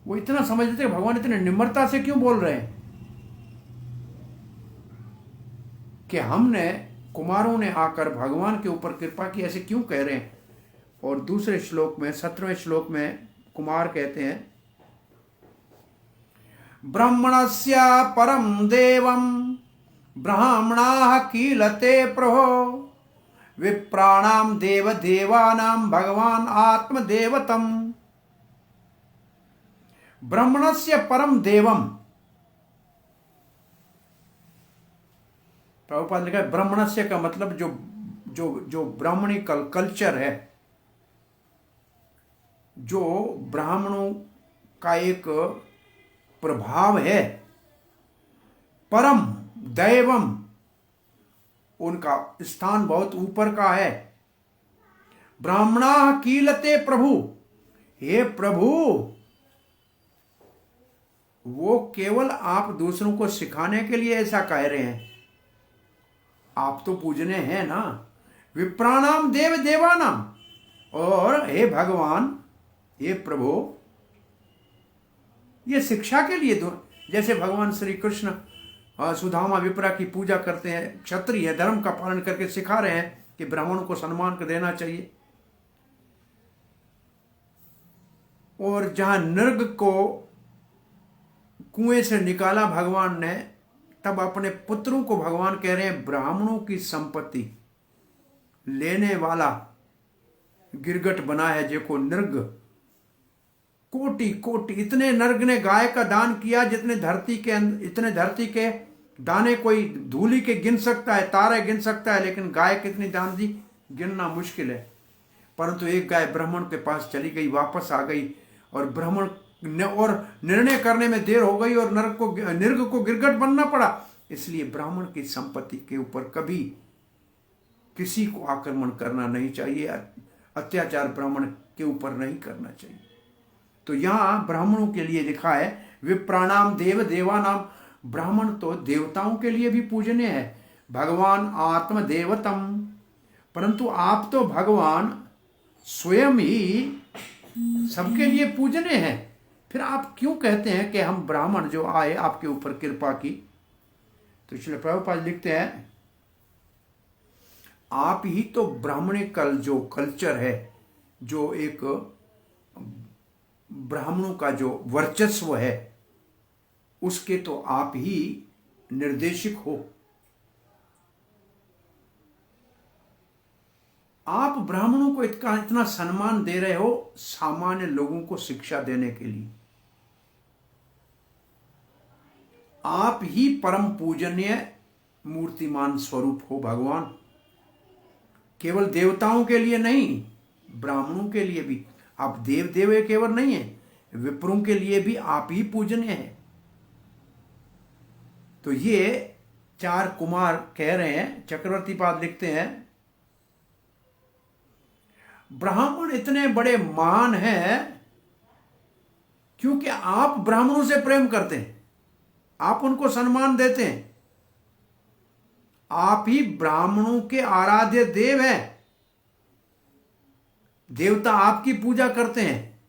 वो इतना समझते थे भगवान इतने निम्रता से क्यों बोल रहे हैं कि हमने, कुमारों ने आकर भगवान के ऊपर कृपा की, ऐसे क्यों कह रहे हैं। और दूसरे श्लोक में, 17वें श्लोक में कुमार कहते हैं, ब्रह्मणस्य परम देवम ब्राह्मणाः कीलते प्रभो विप्राणाम देव देवानाम भगवान आत्मदेवतम। ब्रह्मणस्य परम देवम, प्रभुपाद ने लिखा ब्रह्मणस्य का मतलब जो जो जो ब्राह्मणी कल्चर है, जो ब्राह्मणों का एक प्रभाव है, परम दैवम, उनका स्थान बहुत ऊपर का है। ब्राह्मणा कीलते प्रभु, हे प्रभु, वो केवल आप दूसरों को सिखाने के लिए ऐसा कह रहे हैं, आप तो पूजने हैं ना। विप्राणाम देव देवानाम, और हे भगवान, हे प्रभु, ये शिक्षा के लिए दो। जैसे भगवान श्री कृष्ण सुदामा विप्रा की पूजा करते हैं, क्षत्रिय है, धर्म का पालन करके सिखा रहे हैं कि ब्राह्मणों को सम्मान कर देना चाहिए। और जहां नृग को कुएं से निकाला भगवान ने, तब अपने पुत्रों को भगवान कह रहे हैं, ब्राह्मणों की संपत्ति लेने वाला गिरगट बना है जेको नृग। कोटि कोटि, इतने नर्ग ने गाय का दान किया जितने धरती के दाने कोई धूली के गिन सकता है, तारे गिन सकता है, लेकिन गाय कितनी दान दी गिनना मुश्किल है। परंतु एक गाय ब्राह्मण के पास चली गई, वापस आ गई, और ब्राह्मण ने और निर्णय करने में देर हो गई और नृग को गिरगट बनना पड़ा। इसलिए ब्राह्मण की संपत्ति के ऊपर कभी किसी को आक्रमण करना नहीं चाहिए, अत्याचार ब्राह्मण के ऊपर नहीं करना चाहिए। तो यहां ब्राह्मणों के लिए लिखा है, विप्राणाम देव देवानाम, ब्राह्मण तो देवताओं के लिए भी पूजनीय है, भगवान आत्मदेवतम। परंतु आप तो भगवान स्वयं ही सबके लिए पूजनीय हैं, फिर आप क्यों कहते हैं कि हम ब्राह्मण जो आए आपके ऊपर कृपा की। तो श्रील प्रभुपाद लिखते हैं, आप ही तो ब्राह्मणी जो कल्चर है, जो एक ब्राह्मणों का जो वर्चस्व है, उसके तो आप ही निर्देशक हो। आप ब्राह्मणों को इतना सम्मान दे रहे हो सामान्य लोगों को शिक्षा देने के लिए। आप ही परम पूजनीय मूर्तिमान स्वरूप हो भगवान, केवल देवताओं के लिए नहीं, ब्राह्मणों के लिए भी। आप देव देव केवल नहीं है, विप्रों के लिए भी आप ही पूजनीय हैं। तो ये 4 कुमार कह रहे हैं, चक्रवर्ती पाद लिखते हैं, ब्राह्मण इतने बड़े महान हैं क्योंकि आप ब्राह्मणों से प्रेम करते हैं, आप उनको सम्मान देते हैं, आप ही ब्राह्मणों के आराध्य देव हैं। देवता आपकी पूजा करते हैं,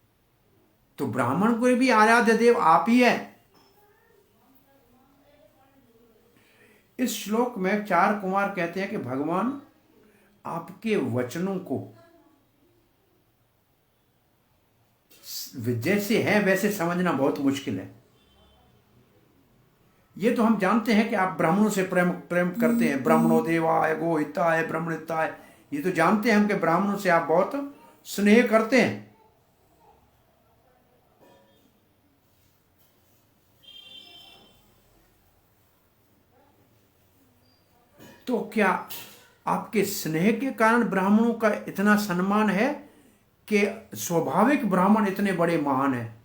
तो ब्राह्मण को भी आराध्य देव आप ही है। इस श्लोक में 4 कुमार कहते हैं कि भगवान आपके वचनों को जैसे हैं वैसे समझना बहुत मुश्किल है। ये तो हम जानते हैं कि आप ब्राह्मणों से प्रेम प्रेम करते हैं, ब्राह्मणो देवाय गो हिताय ब्राह्मण हिताय, ये तो जानते हैं हम कि ब्राह्मणों से आप बहुत स्नेह करते हैं। तो क्या आपके स्नेह के कारण ब्राह्मणों का इतना सम्मान है कि स्वाभाविक ब्राह्मण इतने बड़े महान हैं?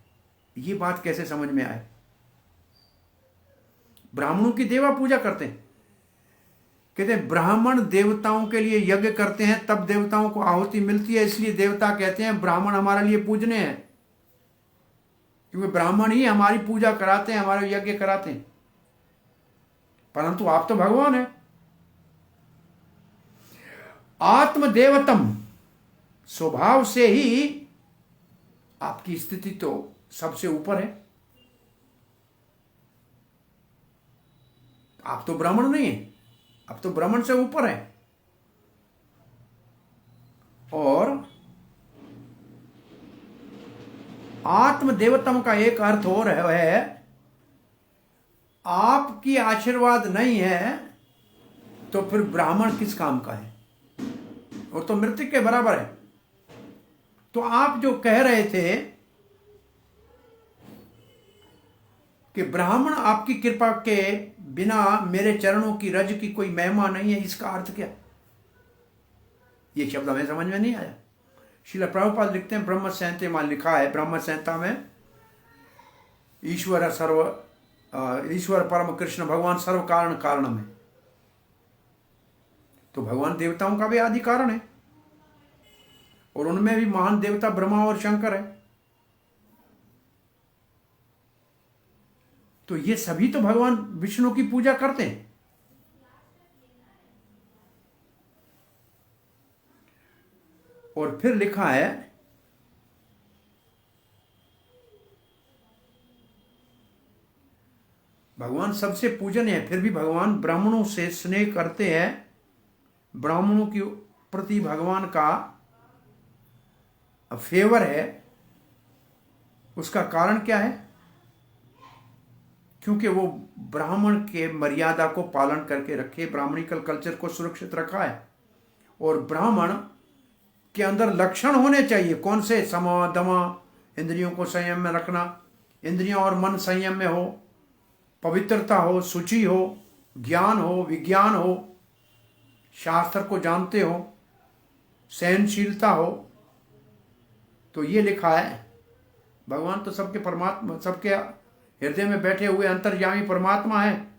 ये बात कैसे समझ में आए? ब्राह्मणों की देवा पूजा करते हैं, कहते हैं ब्राह्मण देवताओं के लिए यज्ञ करते हैं तब देवताओं को आहुति मिलती है, इसलिए देवता कहते हैं ब्राह्मण हमारे लिए पूजनीय है, क्योंकि ब्राह्मण ही हमारी पूजा कराते हैं, हमारे यज्ञ कराते हैं। परंतु आप तो भगवान हैं। आत्मदेवतम, स्वभाव से ही आपकी स्थिति तो सबसे ऊपर है। आप तो ब्राह्मण नहीं है, आप तो ब्राह्मण से ऊपर है। और आत्मदेवतम का एक अर्थ और है, आपकी आशीर्वाद नहीं है तो फिर ब्राह्मण किस काम का है, और तो मृत्यु के बराबर है। तो आप जो कह रहे थे कि ब्राह्मण आपकी कृपा के बिना मेरे चरणों की रज की कोई महिमा नहीं है, इसका अर्थ क्या? ये शब्द हमें समझ में नहीं आया। श्रील प्रभुपाद लिखते हैं, ब्रह्म संहिता में लिखा है, ब्रह्म संहिता में ईश्वर परम कृष्ण भगवान सर्व कारण कारणम है। तो भगवान देवताओं का भी आदि कारण है, और उनमें भी महान देवता ब्रह्मा और शंकर है। तो ये सभी तो भगवान विष्णु की पूजा करते हैं। और फिर लिखा है, भगवान सबसे पूजनीय है, फिर भी भगवान ब्राह्मणों से स्नेह करते हैं। ब्राह्मणों के प्रति भगवान का फेवर है। उसका कारण क्या है? क्योंकि वो ब्राह्मण के मर्यादा को पालन करके रखे, ब्राह्मणिकल कल्चर को सुरक्षित रखा है। और ब्राह्मण के अंदर लक्षण होने चाहिए, कौन से? सम दम, इंद्रियों को संयम में रखना, इंद्रियों और मन संयम में हो, पवित्रता हो, शुचि हो, ज्ञान हो, विज्ञान हो, शास्त्र को जानते हो, सहनशीलता हो। तो ये लिखा है। भगवान तो सबके परमात्मा, सबके हृदय में बैठे हुए अंतर्यामी परमात्मा है।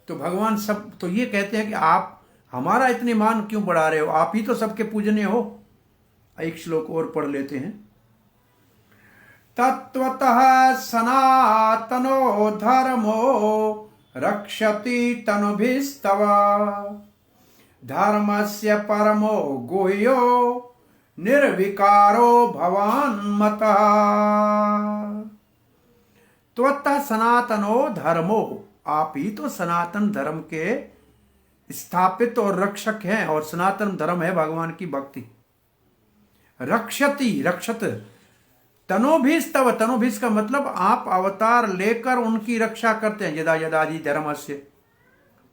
तो भगवान सब तो ये कहते हैं कि आप हमारा इतने मान क्यों बढ़ा रहे हो, आप ही तो सबके पूजनीय हो। एक श्लोक और पढ़ लेते हैं। तत्वतः सनातनो धर्मो रक्षति तनुभिस्तव, धर्मस्य परमो गुह्यो निर्विकारो भवान् मतः। त्वतः सनातनो धर्मो, आप ही तो सनातन धर्म के स्थापित और रक्षक हैं, और सनातन धर्म है भगवान की भक्ति। रक्षति, रक्षत, तनोभिस्तव, तनोभिस का मतलब आप अवतार लेकर उनकी रक्षा करते हैं। यदा यदादि धर्मस्य,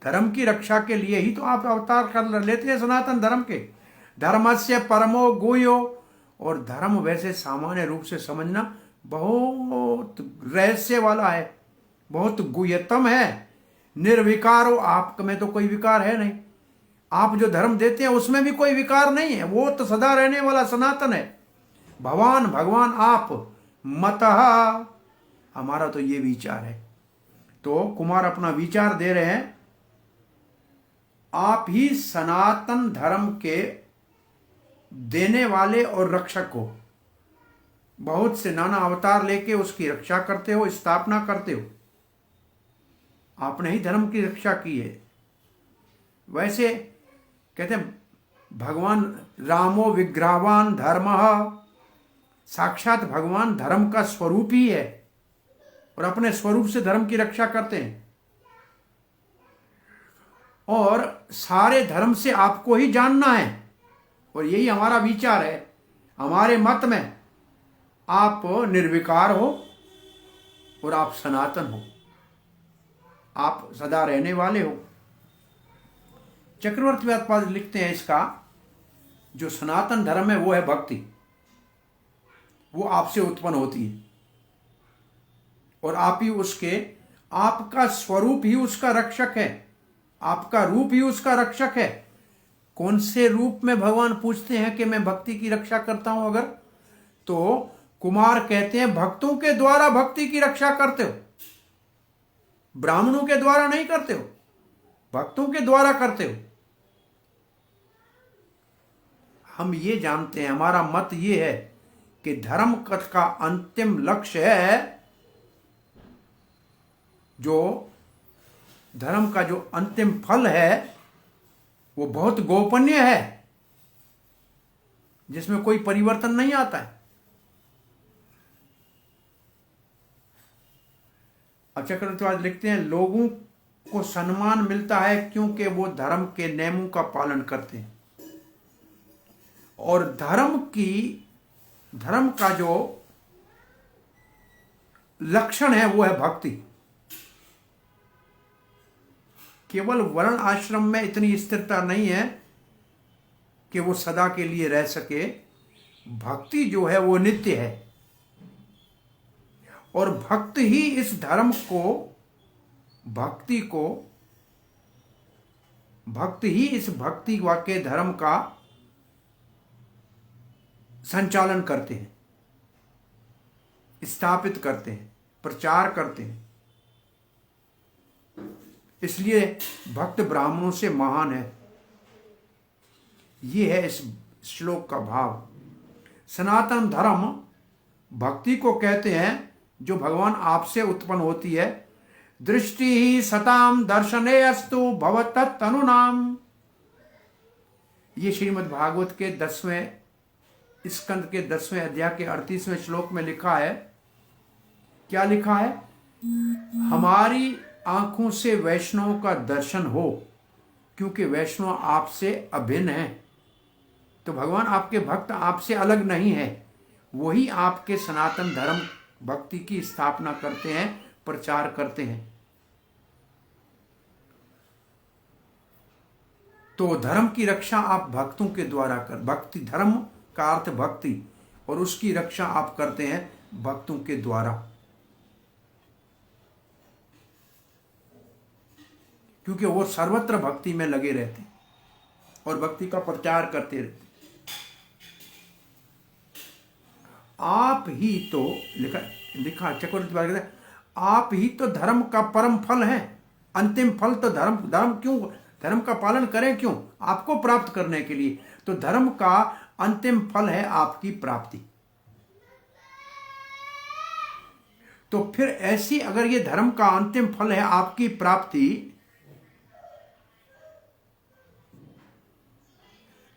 धर्म की रक्षा के लिए ही तो आप अवतार कर लेते हैं सनातन धर्म के। धर्मस्य परमो गुह्यो, और धर्म वैसे सामान्य रूप से समझना बहुत रहस्य वाला है, बहुत गुह्यतम है। निर्विकारो, आप में तो कोई विकार है नहीं, आप जो धर्म देते हैं उसमें भी कोई विकार नहीं है, वो तो सदा रहने वाला सनातन है। भगवान, भगवान आप, मतः, हमारा तो ये विचार है। तो कुमार अपना विचार दे रहे हैं, आप ही सनातन धर्म के देने वाले और रक्षक हो। बहुत से नाना अवतार लेके उसकी रक्षा करते हो, स्थापना करते हो। आपने ही धर्म की रक्षा की है। वैसे कहते हैं भगवान रामो विग्रहवान धर्मः, साक्षात भगवान धर्म का स्वरूप ही है और अपने स्वरूप से धर्म की रक्षा करते हैं। और सारे धर्म से आपको ही जानना है और यही हमारा विचार है। हमारे मत में आप निर्विकार हो और आप सनातन हो, आप सदा रहने वाले हो। चक्रवर्ती व्यासपाद लिखते हैं इसका जो सनातन धर्म है वो है भक्ति, वो आपसे उत्पन्न होती है और आप ही उसके, आपका स्वरूप ही उसका रक्षक है, आपका रूप ही उसका रक्षक है। कौन से रूप में भगवान पूछते हैं कि मैं भक्ति की रक्षा करता हूं? अगर तो कुमार कहते हैं भक्तों के द्वारा भक्ति की रक्षा करते हो, ब्राह्मणों के द्वारा नहीं करते हो, भक्तों के द्वारा करते हो। हम ये जानते हैं, हमारा मत ये है कि धर्म का अंतिम लक्ष्य है, जो धर्म का जो अंतिम फल है वो बहुत गोपनीय है, जिसमें कोई परिवर्तन नहीं आता है। अब चक्रवर्ती लिखते हैं लोगों को सम्मान मिलता है क्योंकि वो धर्म के नियमों का पालन करते हैं और धर्म का जो लक्षण है वो है भक्ति। केवल वर्ण आश्रम में इतनी स्थिरता नहीं है कि वो सदा के लिए रह सके। भक्ति जो है वो नित्य है और भक्त ही इस धर्म को, भक्त ही इस भक्ति के धर्म का संचालन करते हैं, स्थापित करते हैं, प्रचार करते हैं। इसलिए भक्त ब्राह्मणों से महान है। ये है इस श्लोक का भाव। सनातन धर्म भक्ति को कहते हैं जो भगवान आपसे उत्पन्न होती है। दृष्टि ही सताम दर्शने अस्तु भवतत् तनुनाम। ये श्रीमद् भागवत के 10वें स्कंद के 10वें अध्याय के 38वें श्लोक में लिखा है। क्या लिखा है? हमारी आंखों से वैष्णव का दर्शन हो, क्योंकि वैष्णव आपसे अभिन्न है। तो भगवान आपके भक्त आपसे अलग नहीं है, वही आपके सनातन धर्म भक्ति की स्थापना करते हैं, प्रचार करते हैं। तो धर्म की रक्षा आप भक्तों के द्वारा भक्ति, धर्म का अर्थ भक्ति, और उसकी रक्षा आप करते हैं भक्तों के द्वारा, क्योंकि वो सर्वत्र भक्ति में लगे रहते और भक्ति का प्रचार करते रहते। आप ही तो लिखा चक्रवर्ती कहते हैं, आप ही तो धर्म का परम फल है, अंतिम फल। तो धर्म क्यों, धर्म का पालन करें क्यों? आपको प्राप्त करने के लिए। तो धर्म का अंतिम फल है आपकी प्राप्ति। तो फिर ऐसी, अगर ये धर्म का अंतिम फल है आपकी प्राप्ति,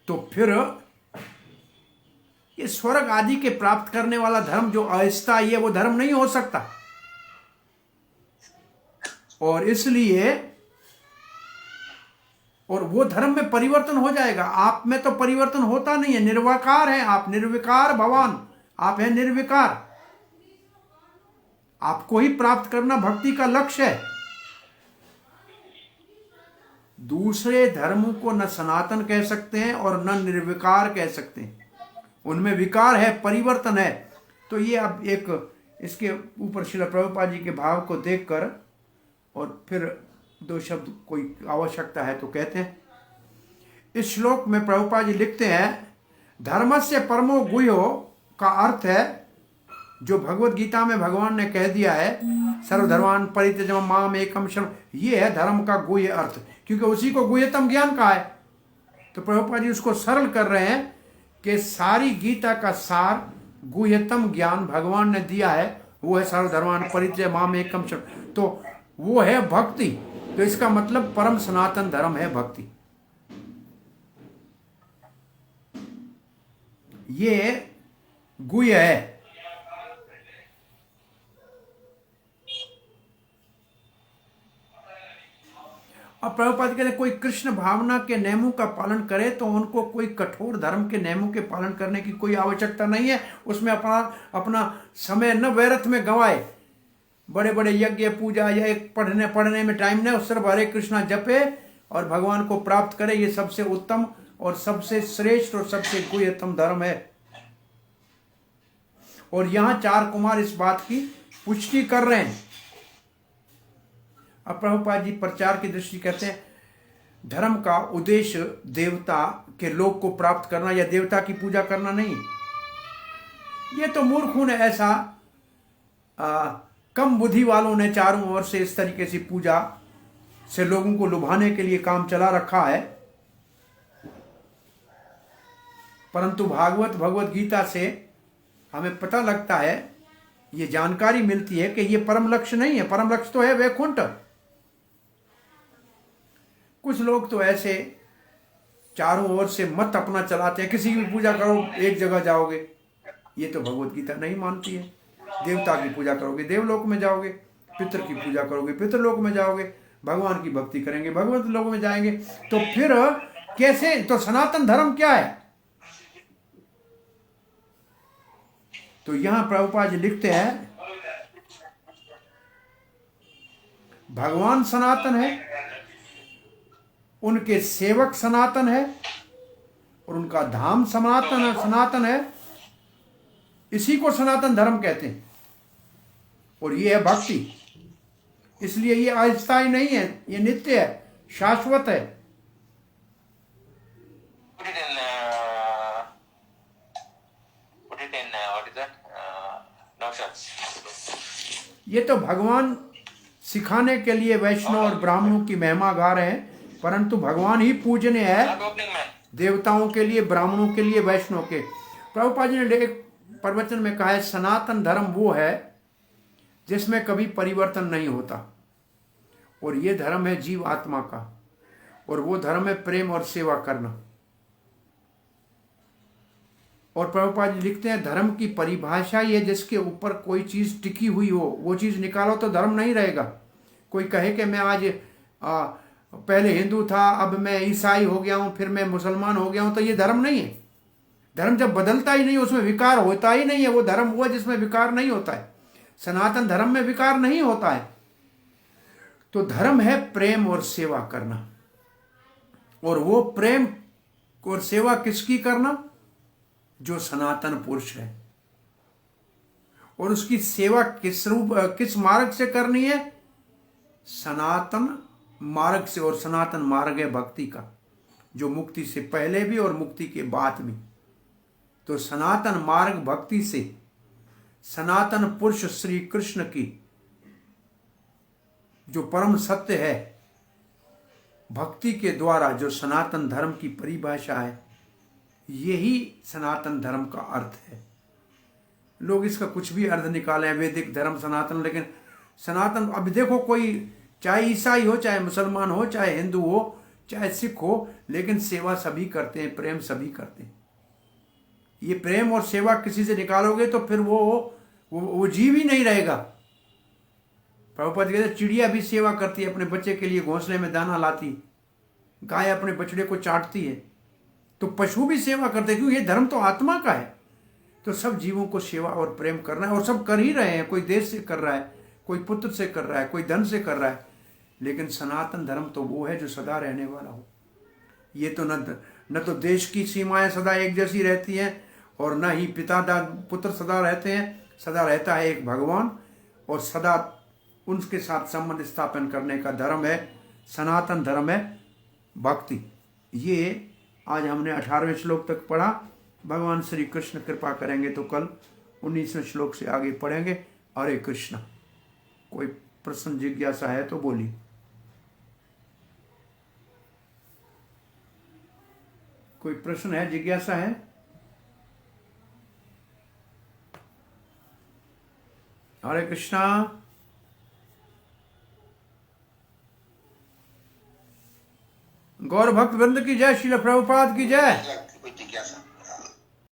तो फिर ये स्वर्ग आदि के प्राप्त करने वाला धर्म जो अस्थायी है वो धर्म नहीं हो सकता। और इसलिए, और वो धर्म में परिवर्तन हो जाएगा। आप में तो परिवर्तन होता नहीं है, निर्विकार है आप, निर्विकार भगवान आप हैं, निर्विकार। आपको ही प्राप्त करना भक्ति का लक्ष्य है। दूसरे धर्मों को न सनातन कह सकते हैं और न निर्विकार कह सकते हैं, उनमें विकार है, परिवर्तन है। तो ये अब एक इसके ऊपर श्रील प्रभुपाद जी के भाव को देखकर और फिर दो शब्द कोई आवश्यकता है तो कहते हैं। इस श्लोक में प्रभुपाद जी लिखते हैं, धर्मस्य परमो गुह्यो का अर्थ है जो भगवत गीता में भगवान ने कह दिया है, सर्वधर्मान् परित्यज्य माम एकम शरणं। ये है धर्म का गुह्य अर्थ, क्योंकि उसी को गुह्यतम ज्ञान कहा है। तो प्रभुपाद जी उसको सरल कर रहे हैं कि सारी गीता का सार गुह्यतम ज्ञान भगवान ने दिया है, वो है सर्वधर्मान परित्यज्य माम एकम शरणं, तो वो है भक्ति। तो इसका मतलब परम सनातन धर्म है भक्ति। ये गुह्य है। अब प्रभुपाद कहते हैं कोई कृष्ण भावना के नियमों का पालन करे तो उनको कोई कठोर धर्म के नियमों के पालन करने की कोई आवश्यकता नहीं है। उसमें अपना अपना समय न व्यर्थ में गंवाए, बड़े बड़े यज्ञ पूजा या एक पढ़ने में टाइम न, उस सिर्फ हरे कृष्णा जपे और भगवान को प्राप्त करे। ये सबसे उत्तम और सबसे श्रेष्ठ और सबसे गुह्यतम धर्म है। और यहां 4 कुमार इस बात की पुष्टि कर रहे हैं। अब प्रभुपाद जी प्रचार की दृष्टि कहते हैं धर्म का उद्देश्य देवता के लोक को प्राप्त करना या देवता की पूजा करना नहीं। ये तो मूर्खों ने ऐसा कम बुद्धि वालों ने चारों ओर से इस तरीके से पूजा से लोगों को लुभाने के लिए काम चला रखा है। परंतु भागवत भगवत गीता से हमें पता लगता है, ये जानकारी मिलती है कि ये परम लक्ष्य नहीं है। परम लक्ष्य तो है वैकुंठ। कुछ लोग तो ऐसे चारों ओर से मत अपना चलाते हैं, किसी की भी पूजा करो एक जगह जाओगे। ये तो भगवत गीता नहीं मानती है। देवता की पूजा करोगे देवलोक में जाओगे, पितृ की पूजा करोगे पितृलोक में जाओगे, भगवान की भक्ति करेंगे भगवत लोक में जाएंगे। तो फिर कैसे? तो सनातन धर्म क्या है? तो यहां प्रभुपाद जी लिखते हैं भगवान सनातन है, उनके सेवक सनातन है और उनका धाम सनातन है। इसी को सनातन धर्म कहते हैं। और ये है भक्ति। इसलिए ये अस्थायी नहीं है, ये नित्य है, शाश्वत है। ये तो भगवान सिखाने के लिए वैष्णव और ब्राह्मणों की महिमा गा रहे हैं, परंतु भगवान ही पूजनीय है देवताओं के लिए, ब्राह्मणों के लिए, वैष्णव के। प्रभुपाद जी ने एक प्रवचन में कहा है सनातन धर्म वो है जिसमें कभी परिवर्तन नहीं होता। और ये धर्म है जीव आत्मा का, और वो धर्म है प्रेम और सेवा करना। और प्रभुपाद जी लिखते हैं धर्म की परिभाषा ये जिसके ऊपर कोई चीज टिकी हुई हो, वो चीज निकालो तो धर्म नहीं रहेगा। कोई कहे कि मैं आज पहले हिंदू था, अब मैं ईसाई हो गया हूं, फिर मैं मुसलमान हो गया हूं, तो ये धर्म नहीं है। धर्म जब बदलता ही नहीं, उसमें विकार होता ही नहीं है, वो धर्म हुआ जिसमें विकार नहीं होता है। सनातन धर्म में विकार नहीं होता है। तो धर्म है प्रेम और सेवा करना। और वो प्रेम और सेवा किसकी करना? जो सनातन पुरुष है। और उसकी सेवा किस मार्ग से करनी है? सनातन मार्ग से। और सनातन मार्ग है भक्ति का, जो मुक्ति से पहले भी और मुक्ति के बाद भी। तो सनातन मार्ग भक्ति से सनातन पुरुष श्री कृष्ण की जो परम सत्य है, भक्ति के द्वारा जो सनातन धर्म की परिभाषा है, यही सनातन धर्म का अर्थ है। लोग इसका कुछ भी अर्थ निकालें, वैदिक धर्म सनातन, लेकिन सनातन अब देखो, कोई चाहे ईसाई हो, चाहे मुसलमान हो, चाहे हिंदू हो, चाहे सिख हो, लेकिन सेवा सभी करते हैं, प्रेम सभी करते हैं। ये प्रेम और सेवा किसी से निकालोगे तो फिर वो जीव ही नहीं रहेगा। प्रभुपाद कहते हैं चिड़िया भी सेवा करती है, अपने बच्चे के लिए घोंसले में दाना लाती, गाय अपने बछड़े को चाटती है, तो पशु भी सेवा करते हैं, क्योंकि ये धर्म तो आत्मा का है। तो सब जीवों को सेवा और प्रेम करना है, और सब कर ही रहे हैं। कोई देश से कर रहा है, कोई पुत्र से कर रहा है, कोई धन से कर रहा है, लेकिन सनातन धर्म तो वो है जो सदा रहने वाला हो। ये तो न तो देश की सीमाएं सदा एक जैसी रहती हैं, और न ही पिता पुत्र सदा रहते हैं। सदा रहता है एक भगवान, और सदा उनके साथ संबंध स्थापन करने का धर्म है सनातन धर्म है भक्ति। ये आज हमने 18वें श्लोक तक पढ़ा। भगवान श्री कृष्ण कृपा करेंगे तो कल 19वें श्लोक से आगे पढ़ेंगे। हरे कृष्ण। कोई प्रश्न जिज्ञासा है तो बोलिए। कोई प्रश्न है, जिज्ञासा है? हरे कृष्णा। गौर भक्त वृंद की जय, श्रील प्रभुपाद की जय। कोई जिज्ञासा